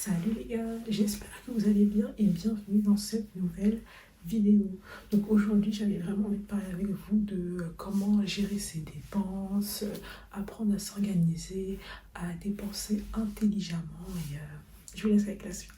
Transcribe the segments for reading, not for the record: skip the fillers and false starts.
Salut les gars, j'espère que vous allez bien et bienvenue dans cette nouvelle vidéo. Donc aujourd'hui j'avais vraiment envie de parler avec vous de comment gérer ses dépenses, apprendre à s'organiser, à dépenser intelligemment et je vous laisse avec la suite.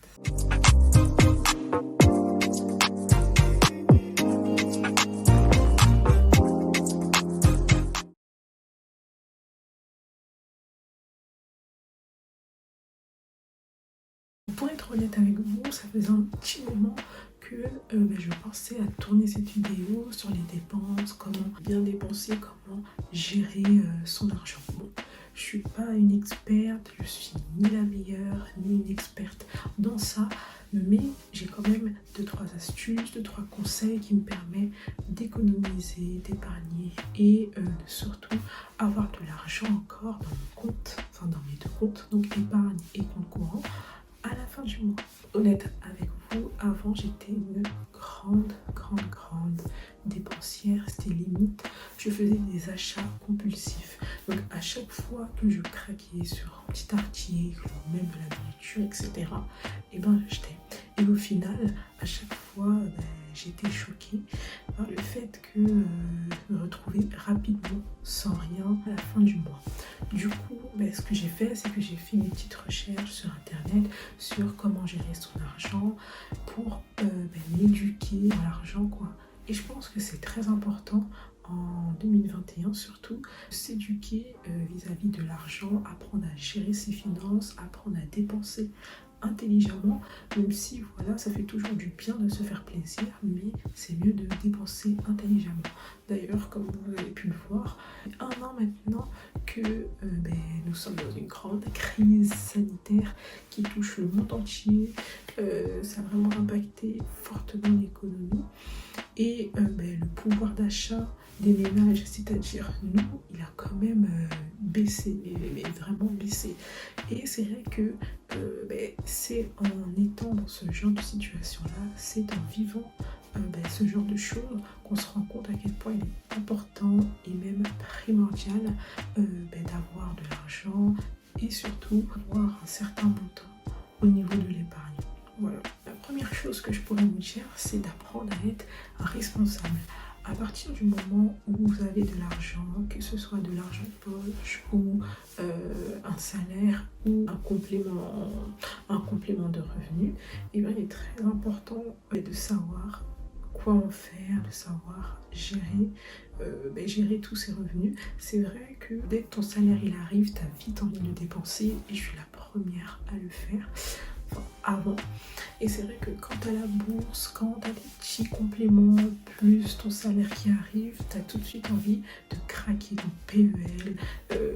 Pour être honnête avec vous, ça faisait un petit moment que je pensais à tourner cette vidéo sur les dépenses, comment bien dépenser, comment gérer son argent. Bon, je suis pas une experte, je suis ni la meilleure, ni une experte dans ça, mais j'ai quand même 2-3 astuces, 2-3 conseils qui me permettent d'économiser, d'épargner et de surtout avoir de l'argent encore dans mon compte, enfin dans mes deux comptes, donc épargne et compte courant à la fin du mois. Honnête avec vous, avant j'étais une grande dépensière, c'était limite, je faisais des achats compulsifs. Donc à chaque fois que je craquais sur un petit article ou même de la nourriture, etc., et ben j'achetais. Et au final, à chaque fois, j'étais choquée par le fait que je me retrouvais rapidement sans rien à la fin du mois. Du coup, ce que j'ai fait, c'est que j'ai fait une petite recherche sur internet sur comment gérer son argent pour m'éduquer à l'argent, quoi. Et je pense que c'est très important en 2021 surtout, s'éduquer vis-à-vis de l'argent, apprendre à gérer ses finances, apprendre à dépenser intelligemment, même si voilà, ça fait toujours du bien de se faire plaisir, mais c'est mieux de dépenser intelligemment. D'ailleurs, comme vous avez pu le voir, il y a 1 an maintenant que nous sommes dans une grande crise sanitaire qui touche le monde entier. Ça a vraiment impacté fortement l'économie et le pouvoir d'achat des ménages, c'est-à-dire nous, il a quand même baissé, mais vraiment baissé. Et c'est vrai que c'est en étant dans ce genre de situation-là, c'est en vivant ce genre de choses qu'on se rend compte à quel point il est important et même primordial d'avoir de l'argent et surtout avoir un certain montant au niveau de l'épargne. Voilà. La première chose que je pourrais vous dire, c'est d'apprendre à être responsable. À partir du moment où vous avez de l'argent, que ce soit de l'argent de poche ou un salaire ou un complément de revenu, il est très important de savoir quoi en faire, de savoir gérer tous ces revenus. C'est vrai que dès que ton salaire il arrive, tu as vite envie de le dépenser et je suis la première à le faire. Avant. Et c'est vrai que quand tu as la bourse, quand tu as des petits compléments, plus ton salaire qui arrive, tu as tout de suite envie de craquer ton PEL,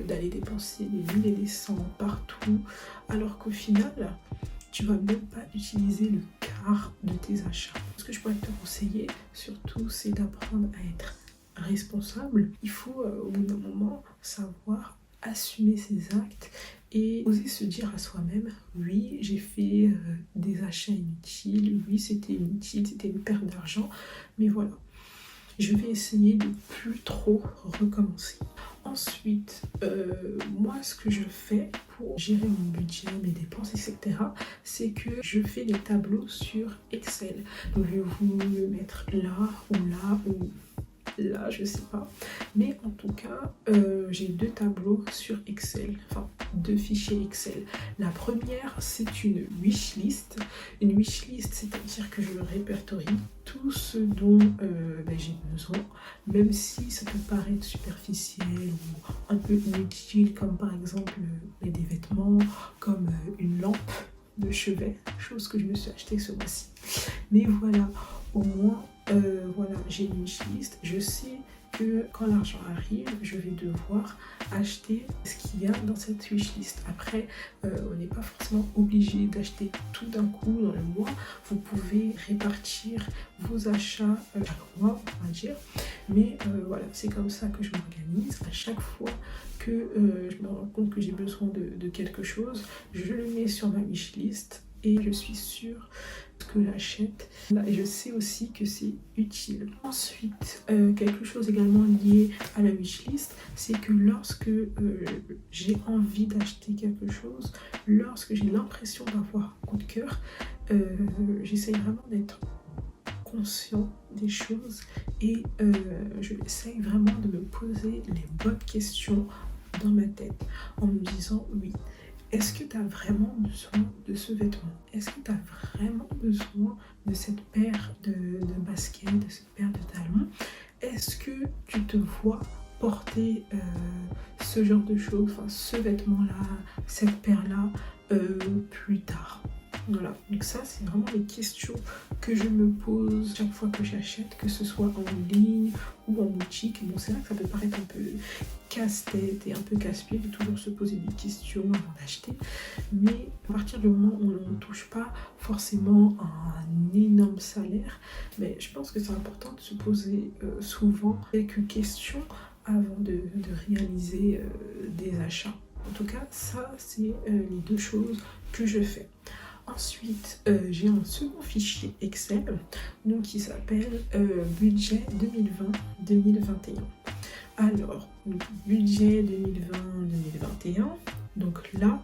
d'aller dépenser des 1000 et des 100 partout, alors qu'au final, tu vas même pas utiliser le quart de tes achats. Ce que je pourrais te conseiller, surtout, c'est d'apprendre à être responsable. Il faut, au bout d'un moment, savoir assumer ses actes et oser se dire à soi-même, oui, j'ai fait des achats inutiles, oui, c'était inutile, c'était une perte d'argent, mais voilà, je vais essayer de plus trop recommencer. Ensuite, moi, ce que je fais pour gérer mon budget, mes dépenses, etc., c'est que je fais des tableaux sur Excel. Donc, je vais vous le mettre là, ou là, je sais pas. Mais en tout cas, j'ai 2 tableaux sur Excel, enfin 2 fichiers Excel. La première, c'est une wishlist. Une wishlist, c'est-à-dire que je répertorie tout ce dont j'ai besoin, même si ça peut paraître superficiel ou un peu inutile, comme par exemple des vêtements, comme une lampe de chevet, chose que je me suis achetée ce mois-ci. Mais voilà, au moins, voilà, j'ai une wishlist, je sais que quand l'argent arrive, je vais devoir acheter ce qu'il y a dans cette wishlist. Après, on n'est pas forcément obligé d'acheter tout d'un coup dans le mois. Vous pouvez répartir vos achats chaque mois, on va dire. Mais voilà, c'est comme ça que je m'organise. À chaque fois que je me rends compte que j'ai besoin de quelque chose, je le mets sur ma wishlist. et je suis sûre que j'achète. Et je sais aussi que c'est utile. Ensuite, quelque chose également lié à la wishlist, c'est que lorsque j'ai envie d'acheter quelque chose, lorsque j'ai l'impression d'avoir un coup de cœur, j'essaye vraiment d'être conscient des choses et j'essaye vraiment de me poser les bonnes questions dans ma tête en me disant oui. Est-ce que tu as vraiment besoin de ce vêtement? Est-ce que tu as vraiment besoin de cette paire de baskets, de cette paire de talons? Est-ce que tu te vois porter ce genre de choses, enfin ce vêtement-là, cette paire-là, plus tard? Voilà, donc ça c'est vraiment les questions que je me pose chaque fois que j'achète, que ce soit en ligne ou en boutique. Bon, c'est vrai que ça peut paraître un peu casse-tête et un peu casse-pied de toujours se poser des questions avant d'acheter, mais à partir du moment où on ne touche pas forcément un énorme salaire, mais je pense que c'est important de se poser souvent quelques questions avant de réaliser des achats. En tout cas, ça c'est les deux choses que je fais. Ensuite, j'ai un second fichier Excel donc, qui s'appelle budget 2020-2021. Alors, budget 2020-2021, donc là,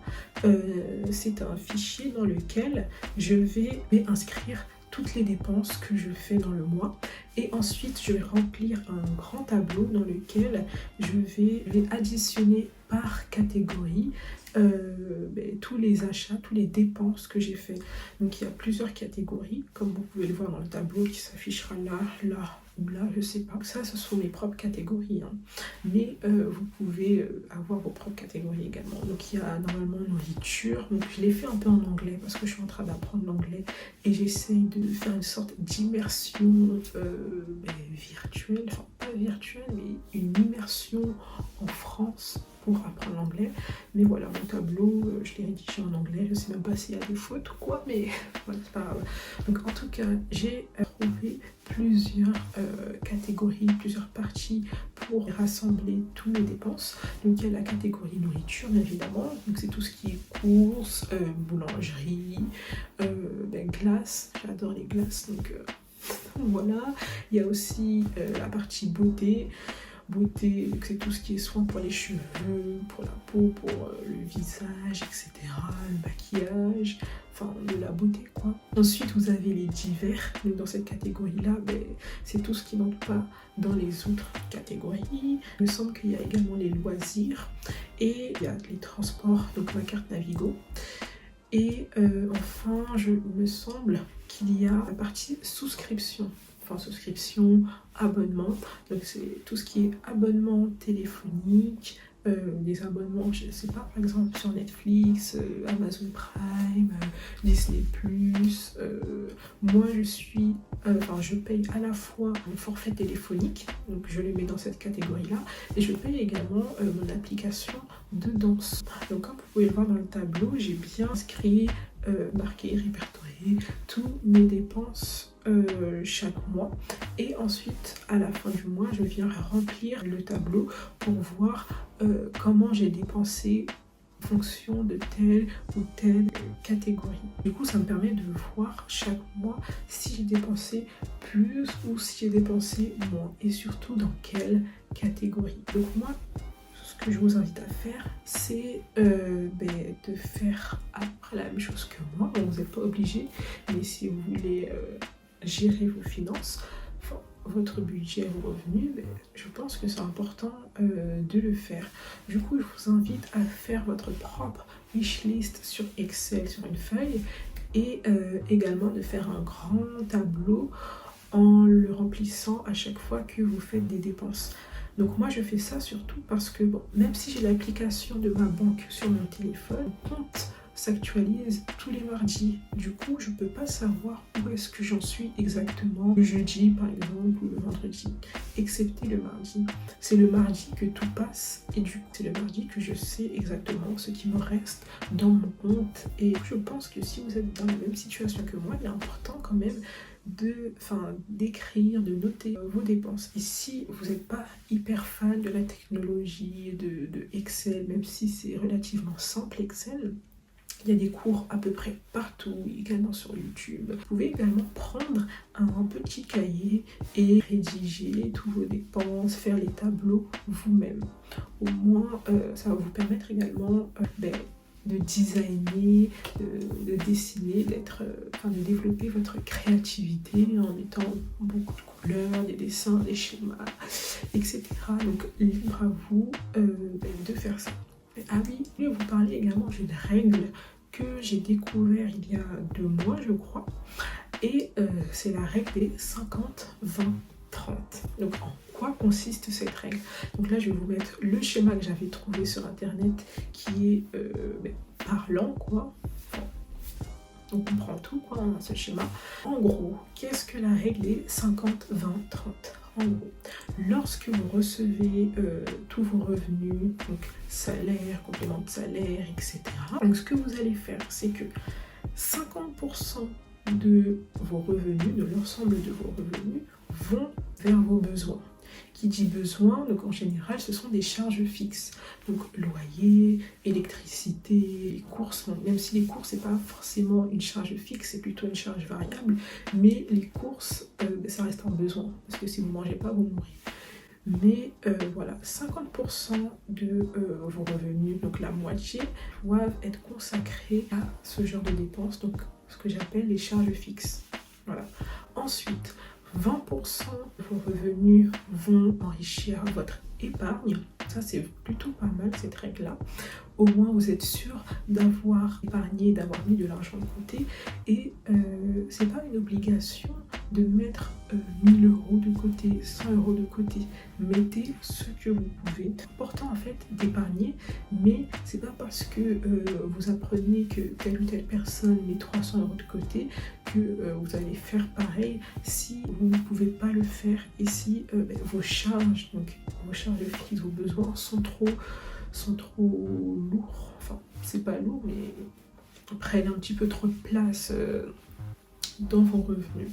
c'est un fichier dans lequel je vais inscrire toutes les dépenses que je fais dans le mois et ensuite je vais remplir un grand tableau dans lequel je vais additionner par catégorie tous les achats, tous les dépenses que j'ai fait. Donc il y a plusieurs catégories, comme vous pouvez le voir dans le tableau qui s'affichera là, là ou là, je sais pas. Ça, ce sont mes propres catégories, hein. Mais vous pouvez avoir vos propres catégories également. Donc il y a normalement nourriture. Donc je l'ai fait un peu en anglais parce que je suis en train d'apprendre l'anglais et j'essaye de faire une sorte d'immersion virtuelle, enfin pas virtuelle, mais une immersion en France pour apprendre l'anglais. Mais voilà, mon tableau, je l'ai rédigé en anglais, je sais même pas s'il y a des fautes ou quoi, mais voilà, c'est pas grave. Donc en tout cas, j'ai trouvé plusieurs catégories, plusieurs parties pour rassembler tous mes dépenses. Donc il y a la catégorie nourriture, bien évidemment, donc c'est tout ce qui est courses, boulangerie, glace, j'adore les glaces, donc voilà. Il y a aussi la partie beauté. Beauté, c'est tout ce qui est soin pour les cheveux, pour la peau, pour le visage, etc. Le maquillage, enfin de la beauté quoi. Ensuite vous avez les divers, donc dans cette catégorie-là, c'est tout ce qui n'entre pas dans les autres catégories. Il me semble qu'il y a également les loisirs et il y a les transports, donc ma carte Navigo. Et enfin, il me semble qu'il y a la partie souscription. Enfin, souscription, abonnement. Donc, c'est tout ce qui est abonnement téléphonique, des abonnements, je ne sais pas, par exemple sur Netflix, Amazon Prime, Disney+. Moi, je paye à la fois mon forfait téléphonique, donc je le mets dans cette catégorie-là, et je paye également mon application de danse. Donc, comme vous pouvez le voir dans le tableau, j'ai bien inscrit, marqué, répertorié tous mes dépenses chaque mois et ensuite à la fin du mois je viens remplir le tableau pour voir comment j'ai dépensé en fonction de telle ou telle catégorie. Du coup ça me permet de voir chaque mois si j'ai dépensé plus ou si j'ai dépensé moins et surtout dans quelle catégorie. Donc moi ce que je vous invite à faire, c'est de faire après la même chose que moi. Bon, vous n'êtes pas obligé, mais si vous voulez gérer vos finances, enfin, votre budget, vos revenus, je pense que c'est important de le faire. Du coup, je vous invite à faire votre propre wishlist sur Excel, sur une feuille, et également de faire un grand tableau en le remplissant à chaque fois que vous faites des dépenses. Donc moi je fais ça surtout parce que bon, même si j'ai l'application de ma banque sur mon téléphone, mon compte s'actualise tous les mardis. Du coup je peux pas savoir où est-ce que j'en suis exactement le jeudi par exemple ou le vendredi, excepté le mardi. C'est le mardi que tout passe et du coup c'est le mardi que je sais exactement ce qui me reste dans mon compte. Et je pense que si vous êtes dans la même situation que moi, il est important quand même d'écrire, de noter vos dépenses. Et si vous n'êtes pas hyper fan de la technologie, de Excel, même si c'est relativement simple Excel, Il y a des cours à peu près partout, également sur YouTube. Vous pouvez également prendre un petit cahier et rédiger tous vos dépenses, faire les tableaux vous-même. Au moins, ça va vous permettre également de designer, de dessiner, de développer votre créativité en mettant beaucoup de couleurs, des dessins, des schémas, etc. Donc libre à vous de faire ça. Ah oui, je vais vous parler également d'une règle que j'ai découvert il y a 2 mois, je crois. Et c'est la règle des 50, 20, 30. Donc en quoi consiste cette règle? Donc là je vais vous mettre le schéma que j'avais trouvé sur internet qui est parlant quoi. On comprend tout quoi dans ce schéma. En gros, qu'est-ce que la règle des 50, 20, 30? En gros, lorsque vous recevez tous vos revenus, donc salaire, complément de salaire, etc. Donc ce que vous allez faire, c'est que 50% de vos revenus, de l'ensemble de vos revenus, vont vers vos besoins. Qui dit besoin, donc en général, ce sont des charges fixes. Donc loyer, électricité, les courses, bon, même si les courses, c'est pas forcément une charge fixe, c'est plutôt une charge variable, mais les courses, ça reste un besoin, parce que si vous ne mangez pas, vous mourrez. Mais voilà, 50% de vos revenus, donc la moitié, doivent être consacrés à ce genre de dépenses, donc ce que j'appelle les charges fixes. Voilà. Ensuite, 20% de vos revenus vont enrichir votre épargne. Ça, c'est plutôt pas mal cette règle-là. Au moins, vous êtes sûr d'avoir épargné, d'avoir mis de l'argent de côté. Et c'est pas une obligation de mettre 1000 € de côté, 100 € de côté. Mettez ce que vous pouvez. C'est important en fait d'épargner, mais c'est pas parce que vous apprenez que telle ou telle personne met 300 € de côté que vous allez faire pareil si vous ne pouvez pas le faire et si vos charges, donc vos charges fixes, vos besoins sont trop lourds. Enfin, c'est pas lourd, mais prennent un petit peu trop de place dans vos revenus.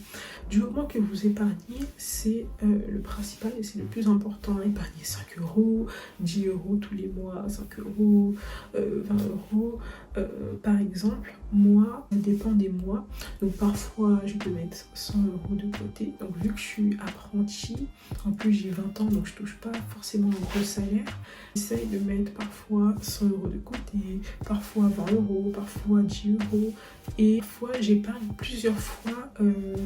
Du moment que vous épargnez, c'est le principal et c'est le plus important. Épargner 5 €, 10 € tous les mois, 5 €, 20 €. Par exemple, moi, ça dépend des mois. Donc parfois, je peux mettre 100 € de côté. Donc vu que je suis apprentie, en plus j'ai 20 ans, donc je touche pas forcément un gros salaire. J'essaye de mettre parfois 100 € de côté, parfois 20 €, parfois 10 €. Et parfois, j'épargne plusieurs fois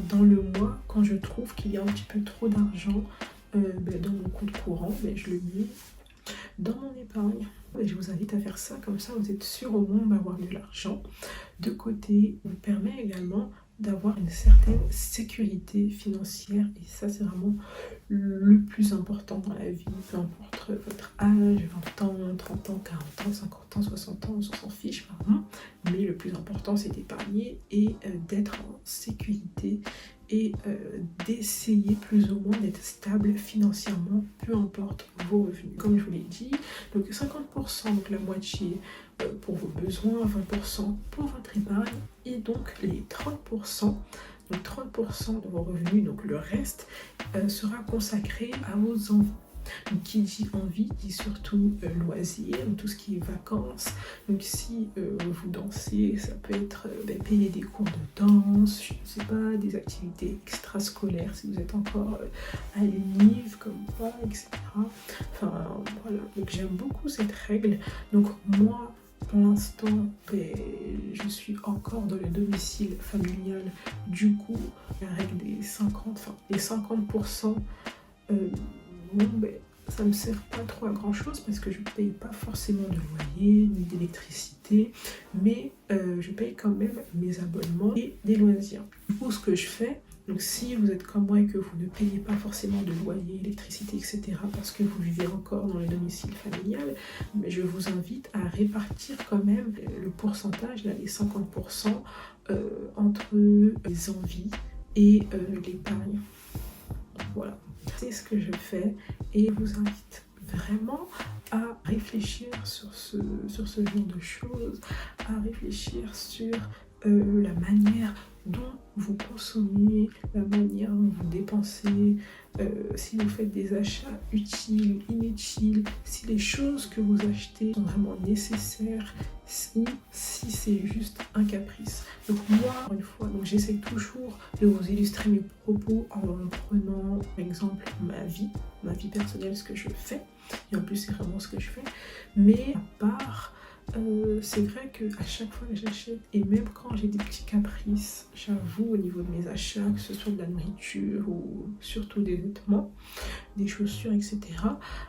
dans le mois quand je trouve qu'il y a un petit peu trop d'argent dans mon compte courant, je le mets dans mon épargne. Et je vous invite à faire ça, comme ça vous êtes sûr au moins d'avoir de l'argent de côté. Ça vous permet également d'avoir une certaine sécurité financière et ça c'est vraiment le plus important dans la vie, peu importe votre âge, 20 ans, 30 ans, 40 ans, 50 ans, 60 ans, on s'en fiche vraiment, mais le plus important c'est d'épargner et d'être en sécurité et d'essayer plus ou moins d'être stable financièrement, peu importe vos revenus. Comme je vous l'ai dit, donc 50%, donc la moitié pour vos besoins, 20% pour votre épargne et donc les 30%. Donc 30% de vos revenus, donc le reste, sera consacré à vos envies. Donc qui dit envie dit surtout loisirs, donc tout ce qui est vacances. Donc si vous dansez, ça peut être payer des cours de danse, je ne sais pas, des activités extrascolaires si vous êtes encore à l'univ comme moi, etc. Enfin voilà, donc j'aime beaucoup cette règle. Donc moi, pour l'instant, je suis encore dans le domicile familial. Du coup, la règle des 50%, ça me sert pas trop à grand chose parce que je paye pas forcément de loyer ni d'électricité, mais je paye quand même mes abonnements et des loisirs. Du coup, ce que je fais, donc si vous êtes comme moi et que vous ne payez pas forcément de loyer, électricité, etc. parce que vous vivez encore dans le domicile familial, mais je vous invite à répartir quand même le pourcentage, là, les 50% entre les envies et l'épargne. Voilà, c'est ce que je fais et je vous invite vraiment à réfléchir sur ce genre de choses, à réfléchir sur la manière dont vous consommez, la manière dont vous dépensez, si vous faites des achats utiles, inutiles, si les choses que vous achetez sont vraiment nécessaires, si c'est juste un caprice. Donc moi, encore une fois, donc j'essaie toujours de vous illustrer mes propos en prenant, par exemple, ma vie personnelle, ce que je fais. Et en plus, c'est vraiment ce que je fais. Mais à part... c'est vrai qu'à chaque fois que j'achète, et même quand j'ai des petits caprices, j'avoue, au niveau de mes achats, que ce soit de la nourriture ou surtout des vêtements, des chaussures, etc.,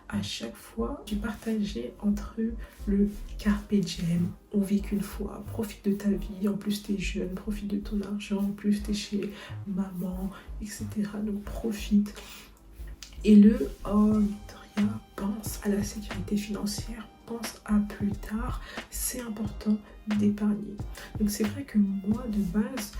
à chaque fois, j'ai partagé entre eux le carpe diem, on vit qu'une fois, profite de ta vie, en plus t'es jeune, profite de ton argent, en plus t'es chez maman, etc., donc profite. Et oh Victoria, pense à la sécurité financière, pense à plus tard, c'est important d'épargner. Donc c'est vrai que moi de base,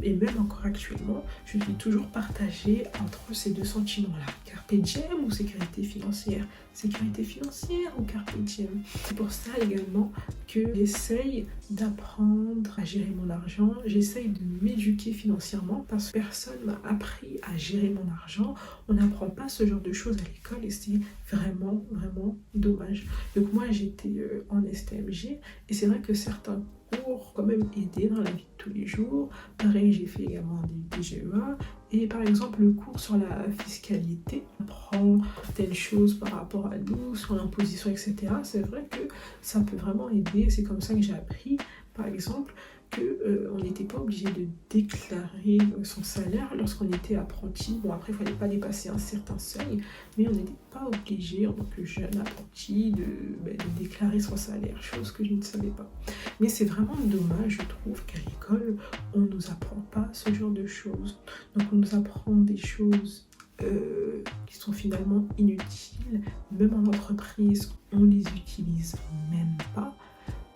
et même encore actuellement, je suis toujours partagée entre ces deux sentiments-là. Carpe diem ou sécurité financière? Sécurité financière ou carpe diem? C'est pour ça également que j'essaye d'apprendre à gérer mon argent, j'essaye de m'éduquer financièrement parce que personne m'a appris à gérer mon argent. On n'apprend pas ce genre de choses à l'école et c'est vraiment, vraiment dommage. Donc moi j'étais en STMG et c'est vrai que certains cours quand même aidé dans la vie de tous les jours. Pareil, j'ai fait également des PGEA et par exemple le cours sur la fiscalité, on apprend telle chose par rapport à nous, sur l'imposition, etc. C'est vrai que ça peut vraiment aider, c'est comme ça que j'ai appris par exemple qu'on n'était pas obligé de déclarer son salaire lorsqu'on était apprenti. Bon, après, il ne fallait pas dépasser un certain seuil, mais on n'était pas obligé, en tant que jeune apprenti, de déclarer son salaire, chose que je ne savais pas. Mais c'est vraiment dommage, je trouve, qu'à l'école, on ne nous apprend pas ce genre de choses. Donc, on nous apprend des choses qui sont finalement inutiles. Même en entreprise, on les utilise même pas.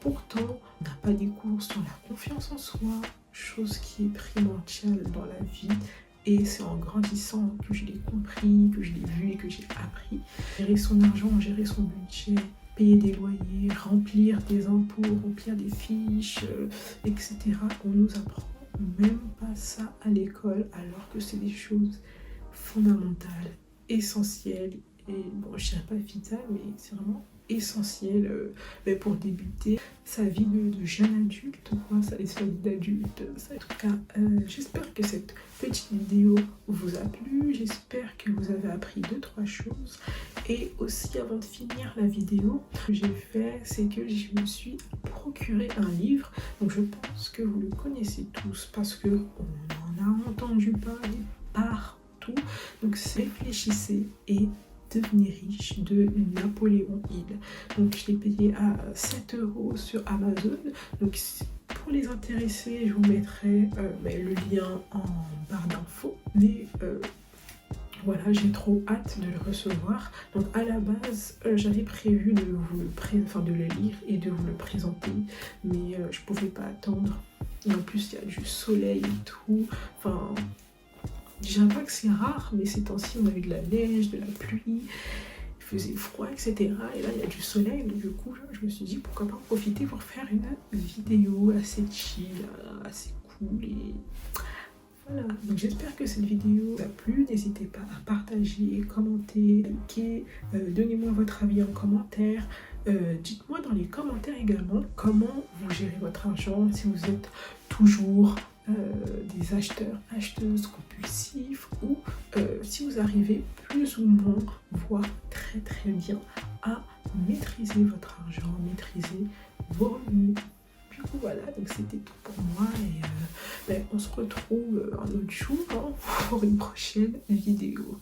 Pourtant, on n'a pas des cours sur la confiance en soi, chose qui est primordiale dans la vie. Et c'est en grandissant que je l'ai compris, que je l'ai vu et que j'ai appris. Gérer son argent, gérer son budget, payer des loyers, remplir des impôts, remplir des fiches, etc. On nous apprend même pas ça à l'école, alors que c'est des choses fondamentales, essentielles. Et bon, je dirais pas vitales, mais c'est vraiment essentiel pour débuter sa vie de jeune adulte, quoi, sa vie d'adulte. En tout cas, j'espère que cette petite vidéo vous a plu, j'espère que vous avez appris 2-3 choses. Et aussi, avant de finir la vidéo, ce que j'ai fait, c'est que je me suis procuré un livre. Donc je pense que vous le connaissez tous parce que on en a entendu parler partout. Donc Réfléchissez et devenir riche de Napoléon Hill. Donc je l'ai payé à 7 € sur Amazon. Donc pour les intéressés, je vous mettrai le lien en barre d'infos. Mais voilà, j'ai trop hâte de le recevoir. Donc à la base, j'avais prévu de le lire et de vous le présenter, mais je pouvais pas attendre. Et en plus, il y a du soleil et tout. Enfin, je dirais pas que c'est rare, mais ces temps-ci, on a eu de la neige, de la pluie, il faisait froid, etc. Et là, il y a du soleil, donc du coup, je me suis dit, pourquoi pas en profiter pour faire une vidéo assez chill, assez cool. Et voilà, donc j'espère que cette vidéo vous a plu. N'hésitez pas à partager, commenter, liker, donnez-moi votre avis en commentaire. Dites-moi dans les commentaires également comment vous gérez votre argent, si vous êtes toujours des acheteuses compulsifs ou si vous arrivez plus ou moins, voire très très bien à maîtriser votre argent, maîtriser vos revenus. Du coup voilà, donc c'était tout pour moi et on se retrouve un autre jour pour une prochaine vidéo.